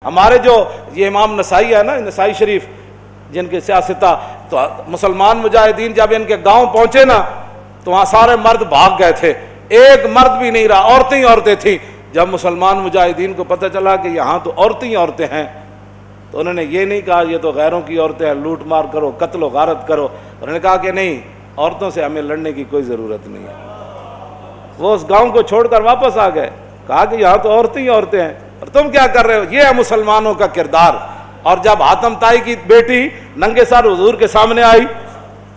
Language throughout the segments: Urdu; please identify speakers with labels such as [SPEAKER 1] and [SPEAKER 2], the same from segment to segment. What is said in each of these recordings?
[SPEAKER 1] ہمارے جو یہ امام نسائی ہے نا، نسائی شریف جن کے سیاستہ، تو مسلمان مجاہدین جب ان کے گاؤں پہنچے نا تو وہاں سارے مرد بھاگ گئے تھے، ایک مرد بھی نہیں رہا، عورتیں ہی عورتیں تھیں۔ جب مسلمان مجاہدین کو پتہ چلا کہ یہاں تو عورتیں ہی عورتیں ہیں تو انہوں نے یہ نہیں کہا یہ تو غیروں کی عورتیں ہیں، لوٹ مار کرو، قتل و غارت کرو۔ انہوں نے کہا کہ نہیں، عورتوں سے ہمیں لڑنے کی کوئی ضرورت نہیں ہے۔ وہ اس گاؤں کو چھوڑ کر واپس آ گئے، کہا کہ یہاں تو عورتیں ہی عورتیں ہیں اور تم کیا کر رہے ہو؟ یہ ہے مسلمانوں کا کردار۔ اور جب حاتم طائی کی بیٹی ننگے سر حضور کے سامنے آئی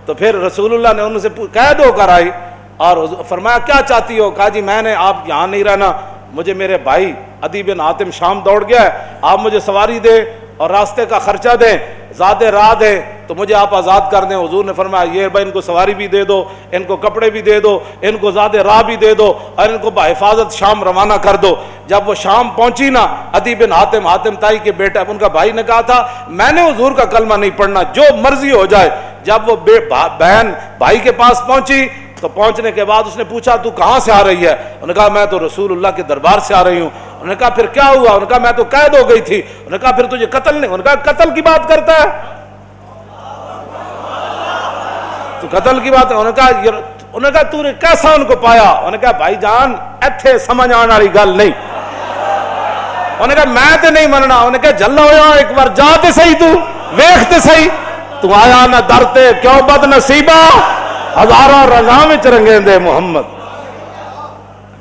[SPEAKER 1] تو پھر رسول اللہ نے ان سے قید ہو کر آئی اور فرمایا کیا چاہتی ہو؟ کہا جی میں نے آپ یہاں نہیں رہنا، مجھے میرے بھائی عدی بن حاتم شام دوڑ گیا ہے، آپ مجھے سواری دیں اور راستے کا خرچہ دیں، زیادہ راہ دیں تو مجھے آپ آزاد کر دیں۔ حضور نے فرمایا یہ بھائی ان کو سواری بھی دے دو، ان کو کپڑے بھی دے دو، ان کو زیادہ راہ بھی دے دو اور ان کو بحفاظت شام روانہ کر دو۔ جب وہ شام پہنچی نا، عدی بن حاتم، حاتم طائی کے بیٹا، ان کا بھائی نے کہا تھا میں نے حضور کا کلمہ نہیں پڑھنا، جو مرضی ہو جائے۔ جب وہ بہن بھائی کے پاس پہنچی تو پہنچنے کے بعد اس نے پوچھا تو کہاں سے آ رہی ہے؟ انہوں نے کہا میں تو رسول اللہ کے دربار سے آ رہی ہوں۔ انہوں نے کہا پھر کیا ہوا؟ انہوں نے کہا میں تو قید ہو گئی تھی۔ انہوں نے کہا پھر تجھے قتل نہیں؟ انہوں نے کہا قتل کی بات کرتا ہے تو قتل کی بات ہے؟ انہوں نے کہا تو نے کیسا ان کو پایا؟ انہوں نے کہا بھائی جان ایتھے سمجھ آنے والی گل نہیں۔ انہوں نے کہا میں تے نہیں مننا۔ انہوں نے کہا جلا ہویا ایک بار جا تے صحیح، تو ویکھ تے صحیح، تو آیا نہ درتے کیوں بد نصیبہ، ہزاروں رنگاں وچ رنگیں دے محمد۔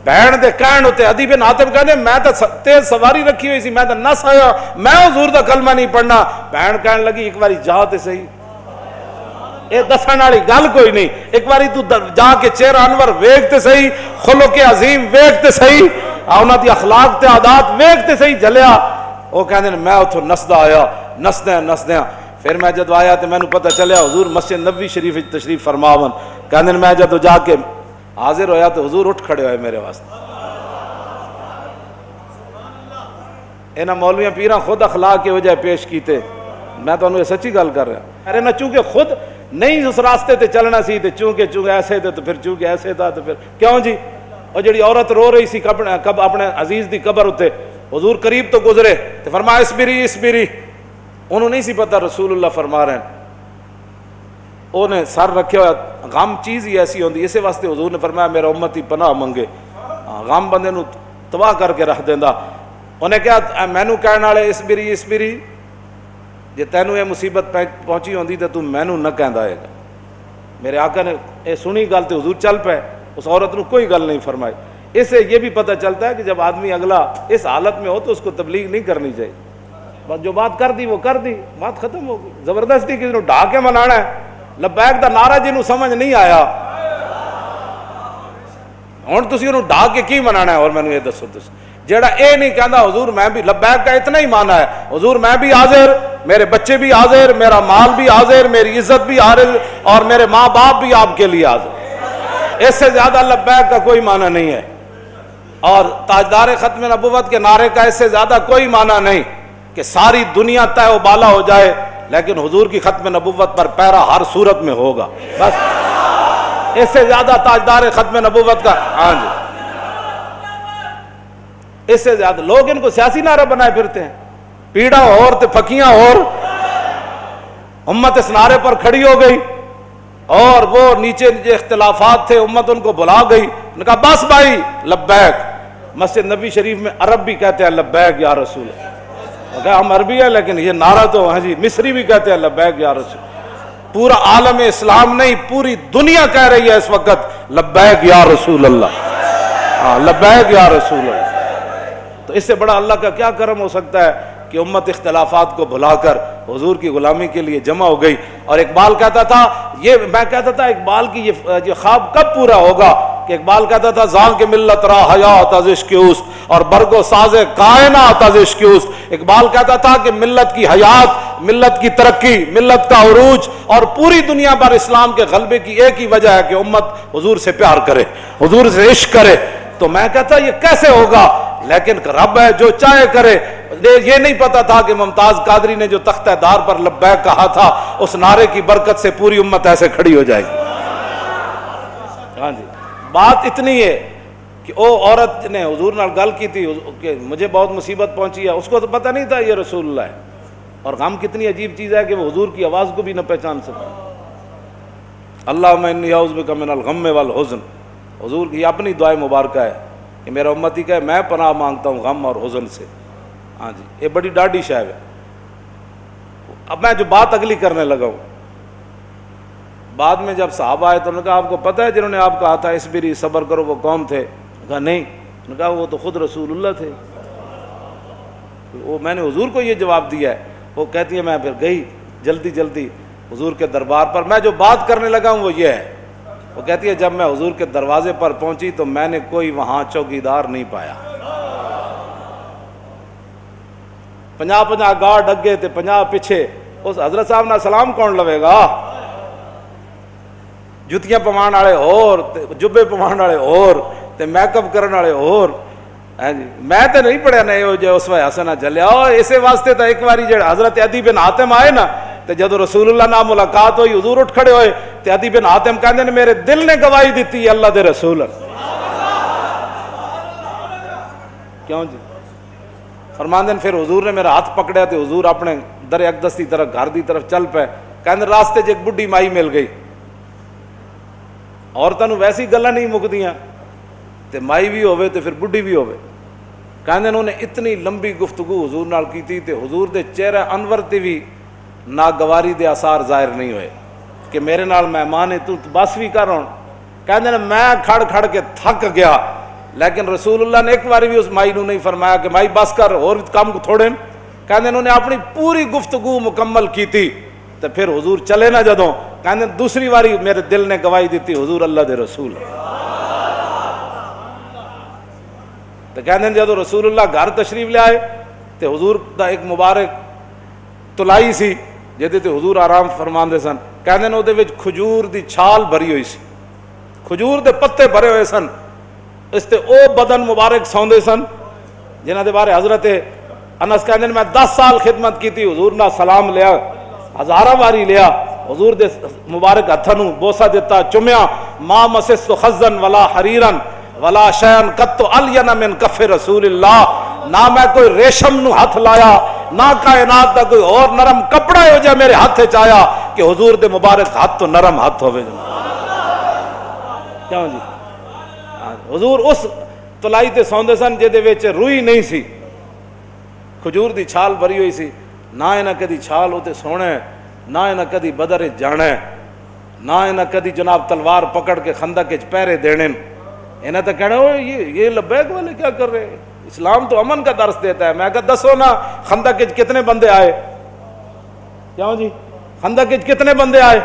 [SPEAKER 1] بہن دے کہن ہوتے عدی بن حاتم کہنے میں تو تیز سواری رکھی ہوئی سی، میں تو نس آیا، میں حضور دا کلمہ نہیں پڑھنا۔ بہن کہنے لگی ایک باری جا تے صحیح، یہ دسن والی گل کوئی نہیں، ایک باری تو جا کے چہرہ انور ویکھ تے صحیح، خلق عظیم ویکھ تے صحیح، انہاں دی اخلاق تے عادات ویکھ تے صحیح جلیا۔ وہ کہندے میں اتھوں نسدا آیا، نسدیاں پھر میں جدو آیا تو مینوں پتہ چلیا حضور مسجد نبوی شریف وچ تشریف فرماون۔ کہندے میں جدو جا کے حاضر ہویا تو حضور اٹھ کھڑے ہوئے میرے واسطے۔ انہاں مولویاں پیراں خود اخلاق کے وجہ پیش کیتے، میں تو انہوں سچی گل کر رہا۔ ارے نہ چونکہ خود نہیں اس راستے تے چلنا سی تے چونکہ ایسے تھے تو پھر چونکہ ایسے تھا تو پھر کیوں جی؟ اور جڑی عورت رو رہی سی کب اپنے عزیز دی قبر ہوتے، حضور قریب تو گزرے تو فرمایا اسبری، انہوں نہیں سی پتہ رسول اللہ فرما رہے ہیں، انہیں سر رکھے ہوا۔ غم چیز ہی ایسی ہوندی، اسی واسطے حضور نے فرمایا میرا امتی پناہ منگے، غم بندے نو تباہ کر کے رکھ دیندا۔ انہیں کہا مینوں کہنے والے اسبری، جے تینوں یہ مصیبت پہنچی ہوندی تو تم مینوں نہ کہندا ہے گا۔ میرے آقا نے یہ سنی گل تو حضور چل پے، اس عورت نے کوئی گل نہیں فرمائی۔ اس سے یہ بھی پتہ چلتا ہے کہ جب آدمی اگلا اس حالت میں ہو تو اس کو تبلیغ نہیں کرنی چاہیے، بس جو بات کر دی وہ کر دی، بات ختم ہو گئی۔ زبردستی کسی نے ڈھا کے منانا ہے، لبیک دا نعرہ جنوں سمجھ نہیں آیا ہن تسی انہوں ڈھا کے کی منانا ہے؟ اور میں نے یہ دسو جیڑا اے نہیں کہندا حضور میں بھی لبیک کا اتنا ہی مانا ہے، حضور میں بھی حاضر، میرے بچے بھی حاضر، میرا مال بھی حاضر، میری عزت بھی حاضر اور میرے ماں باپ بھی آپ کے لیے حاضر، اس سے زیادہ لبیک کا کوئی معنی نہیں ہے۔ اور تاجدار ختم نبوت کے نعرے کا اس سے زیادہ کوئی معنی نہیں کہ ساری دنیا طے و بالا ہو جائے لیکن حضور کی ختم نبوت پر پیرا ہر صورت میں ہوگا، بس اس سے زیادہ تاجدار ختم نبوت کا ہاں جی، اس سے زیادہ لوگ ان کو سیاسی نعرہ بنائے پھرتے ہیں، پیڑا اور تے پھکیاں اور، امت اس نعرے پر کھڑی ہو گئی اور وہ نیچے اختلافات تھے امت ان کو بلا گئی، انہوں نے کہا بس بھائی لبیک۔ مسجد نبی شریف میں عرب بھی کہتے ہیں لبیک یا رسول، ہم عربی ہے لیکن یہ نعرہ تو ہاں جی مصری بھی کہتے ہیں لبیک یا رسول۔ پورا عالم اسلام نہیں پوری دنیا کہہ رہی ہے اس وقت لبیک یا رسول اللہ، ہاں لبیک یا رسول اللہ۔ تو اس سے بڑا اللہ کا کیا کرم ہو سکتا ہے کہ امت اختلافات کو بھلا کر حضور کی غلامی کے لیے جمع ہو گئی۔ اور اقبال کہتا تھا، میں کہتا تھا اقبال کی یہ خواب کب پورا ہوگا کہ اقبال کہتا تھا زان کے ملت را حیات از عشق اوست اور برگ و ساز کائنات از عشق اوست۔ اقبال کہتا تھا کہ ملت کی حیات، ملت کی ترقی، ملت کا عروج اور پوری دنیا پر اسلام کے غلبے کی ایک ہی وجہ ہے کہ امت حضور سے پیار کرے، حضور سے عشق کرے۔ تو میں کہتا یہ کیسے ہوگا؟ لیکن رب ہے جو چاہے کرے۔ یہ نہیں پتا تھا کہ ممتاز قادری نے جو تختہ دار پر لبیک کہا تھا اس نعرے کی برکت سے پوری امت ایسے کھڑی ہو جائے گی۔ ہاں جی، بات اتنی ہے کہ او عورت نے حضور نال گل کی تھی کہ مجھے بہت مصیبت پہنچی ہے، اس کو تو پتہ نہیں تھا یہ رسول اللہ ہے، اور غم کتنی عجیب چیز ہے کہ وہ حضور کی آواز کو بھی نہ پہچان سکا۔ اللہم انی اعوذ بک من الغم والحزن، حضور کی اپنی دعائے مبارکہ ہے کہ میرا امتی کہ میں پناہ مانگتا ہوں غم اور حزن سے۔ ہاں جی، یہ بڑی ڈاڈی شے ہے۔ اب میں جو بات اگلی کرنے لگا ہوں، بعد میں جب صحابہ آئے تو انہوں نے کہا آپ کو پتہ ہے جنہوں نے آپ کہا تھا اصبری صبر کرو وہ کون تھے؟ کہا نہیں۔ انہوں نے کہا وہ تو خود رسول اللہ تھے، وہ میں نے حضور کو یہ جواب دیا ہے۔ وہ کہتی ہے میں پھر گئی جلدی جلدی حضور کے دربار پر، میں جو بات کرنے لگا ہوں وہ یہ ہے، وہ کہتی ہے جب میں حضور کے دروازے پر پہنچی تو میں نے کوئی وہاں چوکیدار نہیں پایا، 50 گارڈ اگے تے 50 پیچھے، اس حضرت صاحب نہ سلام کون لوے گا؟ جتیاں پوان والے اور جبے پوان والے اور تے میک اپ کرن والے اور۔ میں تو نہیں پڑھیا نہیں جو اس وقت حسنہ چلیا، اور اسی واسطے تو ایک باری جڑا حضرت عدی بن حاتم آئے نا تے جدو رسول اللہ نال ملاقات ہوئی حضور اٹھ کھڑے ہوئے تے عدی بن حاتم کہندے نے میرے دل نے گواہی دیتی ہے اللہ دے رسول۔ کیوں جی؟ فرماندے پھر حضور نے میرا ہاتھ پکڑیا تے حضور اپنے در اقدس کی طرف گھر دی طرف چل پے، کہندے راستے ایک بڈھی مائی مل گئی، عورتاں نوں ویسی گلاں نہیں مکدیاں تے مائی بھی ہوے تے پھر بڈھی بھی ہوے۔ کہندے انہوں نے اتنی لمبی گفتگو حضور نال کیتی تے حضور دے چہرہ انور تے بھی ناگواری دے آثار ظاہر نہیں ہوئے کہ میرے نال مہمان ہے تو بس بھی کر رہا۔ کہندے نے میں کھڑ کھڑ کے تھک گیا، لیکن رسول اللہ نے ایک بار بھی اس مائی نو نہیں فرمایا کہ مائی بس کر اور کام تھوڑے۔ کہندے انہوں نے اپنی پوری گفتگو مکمل کی تھی تو پھر حضور چلے نہ جدوں، کہندے دوسری باری میرے دل نے گواہی دیتی حضور اللہ دے رسول۔ تو کہندے جدو رسول اللہ گھر تشریف لے آئے تو حضور دا ایک مبارک تلائی سی جہدے تے حضور آرام فرماندے سن، کہندے نے اودے وچ کھجور دی چھال بھری ہوئی سی، کھجور دے پتے بھرے ہوئے سن، اس تے او بدن مبارک سوندے سن جنہاں دے بارے حضرت انس کہندے نے میں 10 سال خدمت کیتی، حضور نہ سلام لیا، ہزارہ باری لیا، حضور دے مبارک ہتھاں نوں بوسہ دیتا، چومیا، ما مسست خزن ولا حریرن ولا شیئن قط الین من کف رسول اللہ، نہ میں کوئی ریشم نو ہاتھ لایا، نہ کائنات دا کوئی اور نرم کپڑا ہو جائے میرے ہاتھ چایا کہ حضور دے مبارک ہاتھ تو نرم ہاتھ ہوئے۔ کیوں جی؟ حضور اس تلائی تے سوندے سن جے وچ روئی نہیں سی، کھجور دی چھال بھری ہوئی سی، نہ انہاں کدی چھال ہوتے سونے، نہ انہاں کدی بدر جانے، نہ انہاں کدی جناب تلوار پکڑ کے خندق وچ پہرے دینے، انہیں تو کہنا یہ لبیک والے کیا کر رہے ہیں، اسلام تو امن کا درس دیتا ہے۔ میں کہا دسو نا خندق وچ کتنے بندے آئے؟ کیوں جی؟ خندق وچ کتنے بندے آئے؟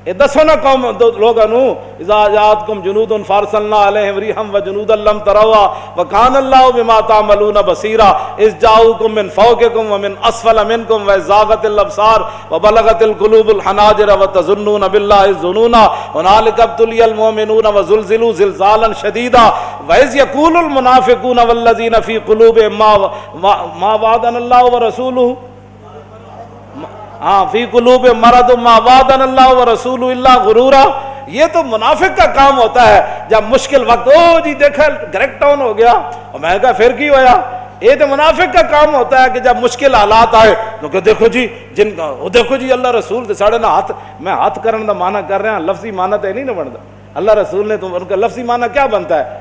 [SPEAKER 1] یہ دسو نا قوم لوگوں نو، اذا جاءتکم جنود فارسلنا علیہم ریحا وجنودا لم تروا وکان اللہ بما تعملون بصیرا اذ جاءوکم من فوقکم ومن اسفل منکم وزاغت الابصار وبلغت القلوب الحناجر وتظنون باللہ الظنونا هنالک ابتلی المؤمنون وزلزلوا زلزالا شدیدا واذ یقول المنافقون والذین فی قلوبہم ما وعدنا اللہ ورسولہ ہاں فی قلوب مرض ما وعدنا اللہ ورسول اللہ غرورا۔ یہ تو منافق کا کام ہوتا ہے جب مشکل وقت او جی دیکھا گریک ٹاؤن ہو گیا، اور میں کہا پھر کی ہویا؟ یہ تو منافق کا کام ہوتا ہے کہ جب مشکل حالات آئے تو کہ دیکھو جی جن کا وہ دیکھو جی اللہ رسول ساڑھے نہ ہاتھ، میں ہاتھ کرنے دا معنی کر رہے ہیں، لفظی معنی تو نہیں نہ بنتا۔ اللہ رسول نے تو ان کا لفظی معنی کیا بنتا ہے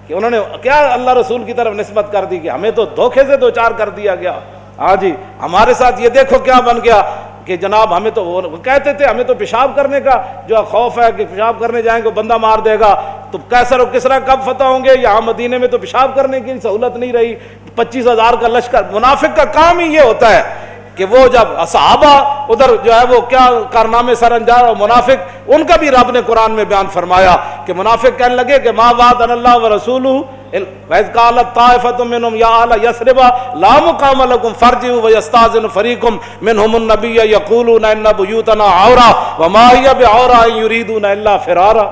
[SPEAKER 1] کہ انہوں نے کیا اللہ رسول کی طرف نسبت کر دی کہ ہمیں تو دھوکے سے دو چار کر دیا گیا۔ ہاں جی ہمارے ساتھ یہ دیکھو کیا بن گیا کہ جناب ہمیں تو وہ کہتے تھے ہمیں تو پیشاب کرنے کا جو خوف ہے کہ پیشاب کرنے جائیں گے بندہ مار دے گا، تو کیسر و کسرا کب فتح ہوں گے؟ یہاں مدینے میں تو پیشاب کرنے کی سہولت نہیں رہی، 25,000 کا لشکر۔ منافق کا کام ہی یہ ہوتا ہے کہ وہ جب صحابہ ادھر جو ہے وہ کیا کارنامے سر انجام، اور منافق ان کا بھی رب نے قرآن میں بیان فرمایا کہ منافق کہنے لگے کہ ما وعدنا اللہ ورسولہ وَإِذْ قَالَتْ طَائِفَةٌ مِّنْهُمْ يَا أَهْلَ يَثْرِبَ لَا مُقَامَ لَكُمْ فَارْجِعُوا وَيَسْتَأْذِنُ فَرِيقٌ مِّنْهُمُ النَّبِيَّ يَقُولُونَ إِنَّ بُيُوتَنَا عَوْرَةٌ وَمَا هِيَ بِعَوْرَةٍ إِن يُرِيدُونَ إِلَّا فِرَارًا۔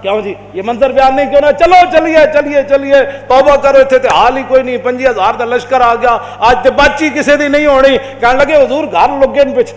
[SPEAKER 1] کیوں جی یہ منظر بیان نہیں کیوں نہ چلو چلیے چلیے چلیے توبہ کرو تھے حال ہی کوئی نہیں، 25,000 کا لشکر آ گیا، آج تے بچی کسی دی نہیں ہونی۔ کہنے لگے حضور گھر لگے پیچھے